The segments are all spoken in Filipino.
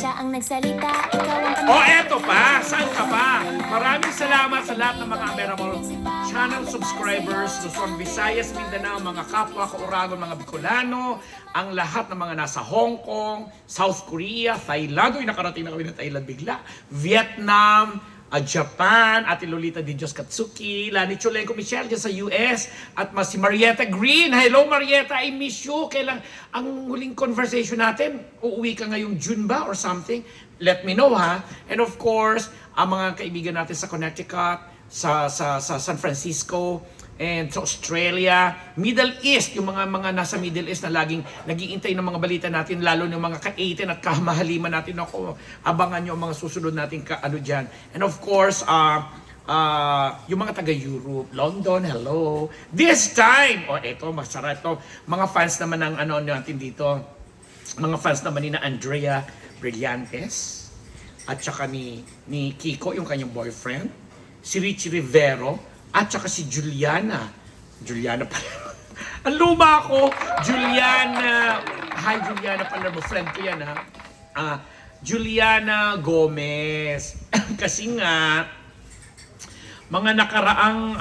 Siya ang nagsalita, ikaw ang Eto pa! Saan ka pa? Maraming salamat sa lahat ng mga Ameramol channel subscribers, Luzon, Visayas, Mindanao, mga kapwa Kauragon, mga Bicolano, ang lahat ng mga nasa Hong Kong, South Korea, Thailand, nakarating na kami ng Thailand bigla, Vietnam, Japan, Ate Lolita Di Diyos Katsuki, Lani Chulenko Michelle dyan sa US, at si Marietta Green. Hello Marietta, I miss you. Kailan ang huling conversation natin? Uuwi ka ngayong June ba or something? Let me know ha. And of course, ang mga kaibigan natin sa Connecticut, sa San Francisco, and sa Australia, Middle East, yung mga nasa Middle East na laging nag-iintay ng mga balita natin, lalo ng mga ka-18 at kamahaliman natin. Ako, abangan nyo ang mga susunod natin ano dyan. And of course, yung mga taga-Europe, London, hello. This time, eto, masarap to. Mga fans naman ng ano natin dito, mga fans naman ni na Andrea Brillantes, at saka ni Kiko, yung kanyang boyfriend, si Richie Rivero, at saka si Juliana. Juliana pala. Ang luma ako. Juliana. Hi Juliana Palermo. Friend ko yan ha. Juliana Gomez. Kasi nga, mga nakaraang,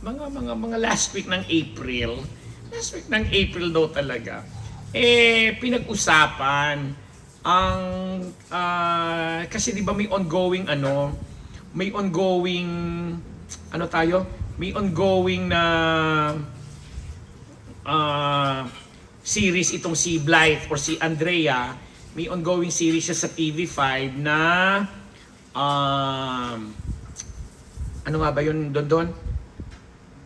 mga last week ng April. Last week ng April daw talaga. Pinag-usapan ang, kasi di ba may ongoing may ongoing na series itong si Blythe or si Andrea. May ongoing series siya sa TV5 na ano nga ba yun doon?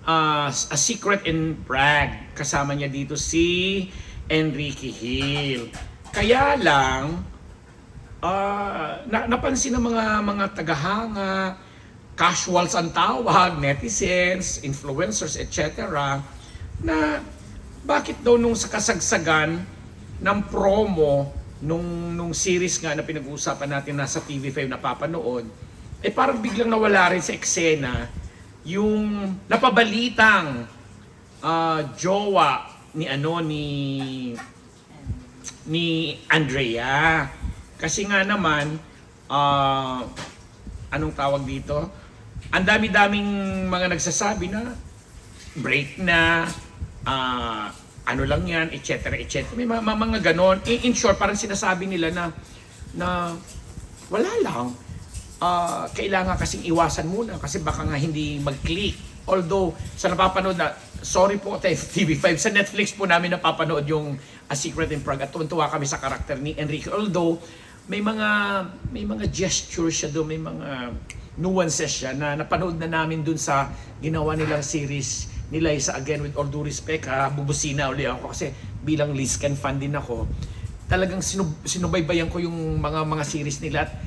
A Secret in Prague. Kasama niya dito si Enrique Hill. Kaya lang napansin ng mga tagahanga, casuals ang tawag, netizens, influencers, etc. na bakit daw nung sa kasagsagan ng promo nung series nga na pinag-uusapan natin nasa TV5 na papanood, parang biglang nawala rin sa eksena yung napabalitang jowa ni Andrea. Kasi nga naman, anong tawag dito? Ang dami-daming mga nagsasabi na break na, ano lang yan, etc. etc. May mga ganon. In short, parang sinasabi nila na wala lang. Kailangan kasing iwasan muna kasi baka nga hindi mag-click. Although, sa napapanood na, sorry po TV5, sa Netflix po namin napapanood yung A Secret in Prague at tuwa kami sa karakter ni Enrique. Although, may mga gestures siya doon, may mga nuances siya na napanood na namin doon sa ginawa nilang series ni Liza. Again, with all due respect, bubusina uli ako kasi bilang Lizcan fan din ako. Talagang sinubaybayan ko yung mga series nila at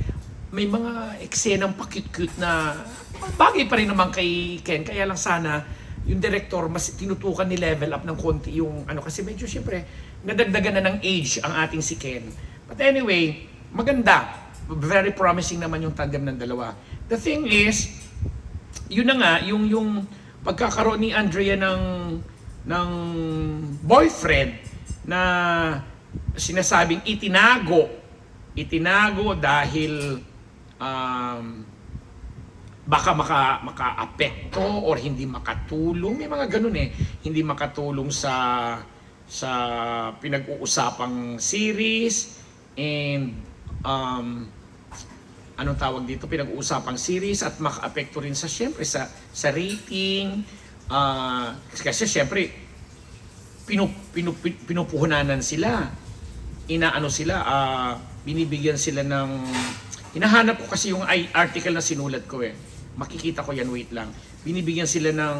may mga eksenang pa-cute-cute na bagay pa rin naman kay Ken. Kaya lang sana yung director mas tinutukan ni level up ng konti yung kasi medyo siyempre nadagdagan na ng age ang ating si Ken. But anyway, maganda. Very promising naman yung tandem ng dalawa. The thing is, yun na nga, yung pagkakaroon ni Andrea ng boyfriend na sinasabing itinago dahil baka maka-apekto or hindi makatulong. May mga ganun hindi makatulong sa pinag-uusapang series and anong tawag dito, pinag-uusapang series at maka-apekto rin siyempre sa rating. Kasi siyempre pinupuhunanan sila. Binibigyan sila ng hinahanap ko kasi yung article na sinulat ko makikita ko yan, wait lang. Binibigyan sila ng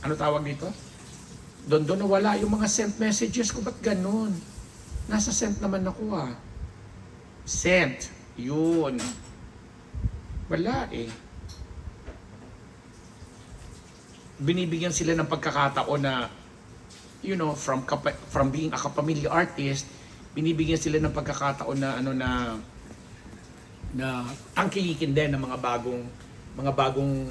ano tawag dito? Doon nawala yung mga sent messages ko. Ba't ganun? Nasa sent naman ako Sent. Yun. Wala Binibigyan sila ng pagkakataon na from being a kapamilya artist, binibigyan sila ng pagkakataon na tangkilikin din ng mga bagong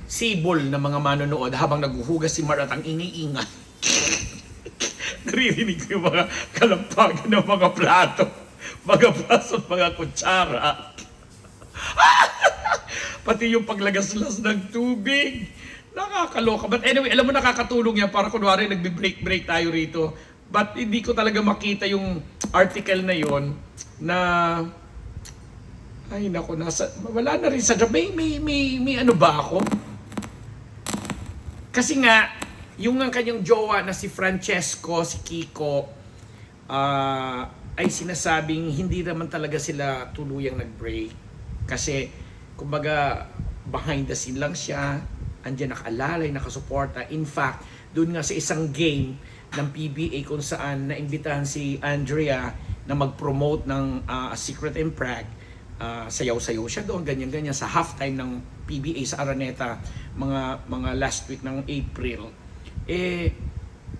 sibol na mga manonood habang naghuhugas si Mar at ang ingay-ingay. naririnig ko yung mga kalampagan ng mga plato, mga baso, mga kutsara. Pati yung paglagaslas ng tubig. Nakakaloka. But anyway, alam mo, nakakatulong yan para kunwari nagbe-break tayo rito. But hindi ko talaga makita yung article na yon na ay nako, wala na rin sa may ano ba ako? Kasi nga, yung ang kanyang jowa na si Francesco, si Kiko, ay sinasabing hindi naman talaga sila tuluyang nag-break. Kasi, kumbaga, behind the scene lang siya, andyan nakaalalay, nakasuporta. In fact, doon nga sa isang game ng PBA kung saan naimbitahan si Andrea na mag-promote ng Secret in Prague, sayaw-sayaw siya doon, ganyan-ganyan, sa halftime ng PBA sa Araneta, mga last week ng April.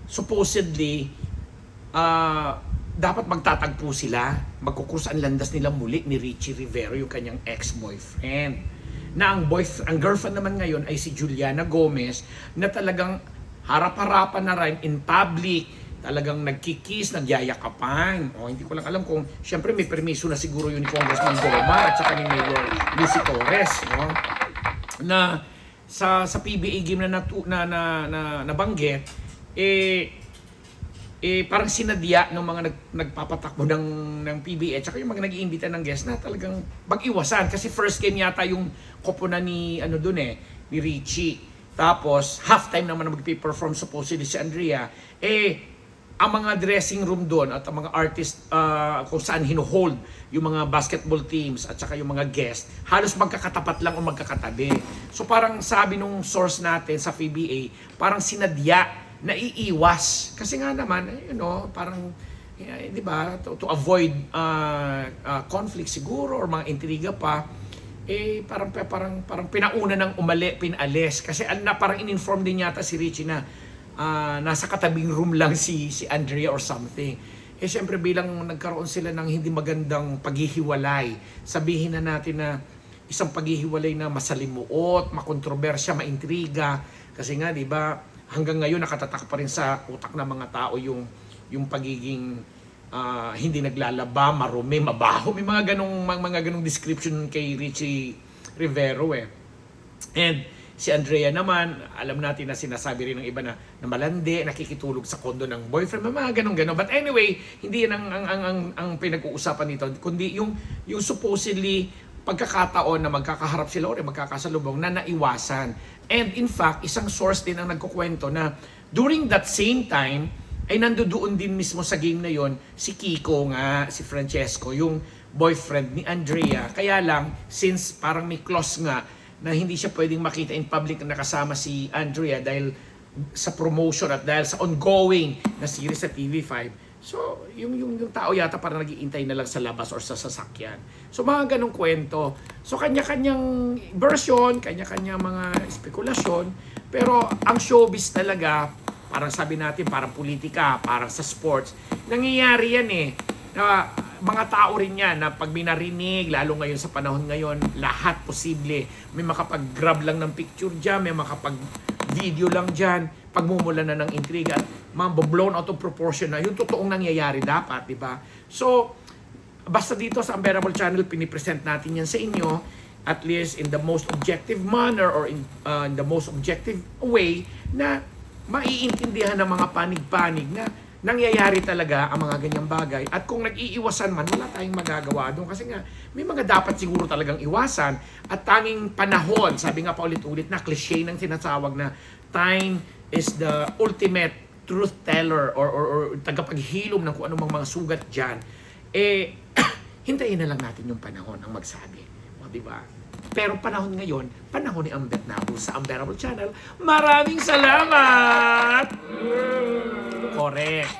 Supposedly, dapat magtatagpo sila, magkukursa ang landas nila muli ni Richie Rivero, yung kanyang ex-boyfriend. Na ang girlfriend naman ngayon ay si Juliana Gomez, na talagang harap-harapan na rin in public, talagang nagkikis, nagyayakapan. Hindi ko lang alam kung, syempre may permiso na siguro yun ni Congressman Goma at saka ni Mayor Lucy Torres, no? Na sa PBA game na nabanggit, parang sinadya ng mga nagpapatakbo ng PBA at saka yung mga nag-iimbita ng guest na talagang mag-iwasan kasi first game yata yung koponan ni ni Richie. Tapos halftime naman na magpe-perform supposedly si Andrea. Ang mga dressing room doon at ang mga artist kung saan hinuhold yung mga basketball teams at saka yung mga guest, halos magkakatapat lang o magkakatabi. So parang sabi nung source natin sa PBA, parang sinadya na iiwas. Kasi nga naman, parang, di ba, to avoid conflict siguro or mga intriga pa, parang pinauna ng pinalis. Kasi parang in-inform din yata si Richie na nasa katabing room lang si Andrea or something. Siyempre bilang nagkaroon sila ng hindi magandang paghihiwalay, sabihin na natin na isang paghihiwalay na masalimuot, makontrobersya, maintriga. Kasi nga, di ba, hanggang ngayon nakatatak pa rin sa utak ng mga tao yung pagiging hindi naglalaba, marumi, mabaho. May mga ganong description kay Richie Rivero And si Andrea naman, alam natin na sinasabi rin ng iba na malandi, nakikitulog sa kondo ng boyfriend, mga ganong-ganon. But anyway, hindi yan ang pinag-uusapan nito, kundi yung supposedly pagkakataon na magkakaharap sila o magkakasalubong na naiwasan. And in fact, isang source din ang nagkukwento na during that same time, ay nandoon din mismo sa game na yon si Kiko nga, si Francesco, yung boyfriend ni Andrea. Kaya lang, since parang may clause nga na hindi siya pwedeng makita in public na nakasama si Andrea dahil sa promotion at dahil sa ongoing na series sa TV5. So, yung tao yata parang nag-iintay na lang sa labas or sa sasakyan. So, mga ganong kwento. So, kanya-kanyang version, kanya-kanyang mga spekulasyon. Pero, ang showbiz talaga, parang sabi natin, parang politika, parang sa sports, nangyayari yan mga tao rin yan na pag minarinig, lalo ngayon sa panahon ngayon, lahat posible. May makapag-grab lang ng picture dyan, may makapag-video lang dyan, pagmumula na ng intriga, blown out of proportion na yung totoong nangyayari dapat, di ba? So, basta dito sa Unbearable Channel, pinipresent natin yan sa inyo, at least in the most objective manner or in the most objective way na maiintindihan ng mga panig-panig na nangyayari talaga ang mga ganyang bagay. At kung nag-iiwasan man, wala tayong magagawa doon. Kasi nga, may mga dapat siguro talagang iwasan. At tanging panahon, sabi nga pa ulit-ulit na cliche ng tinatawag na time is the ultimate truth teller or tagapaghilom ng kung anumang mga sugat dyan. Hintayin na lang natin yung panahon ang magsabi. O, di ba? Pero panahon ngayon, panahon ni Ambet Nabu sa Unbearable Channel. Maraming salamat! Correct.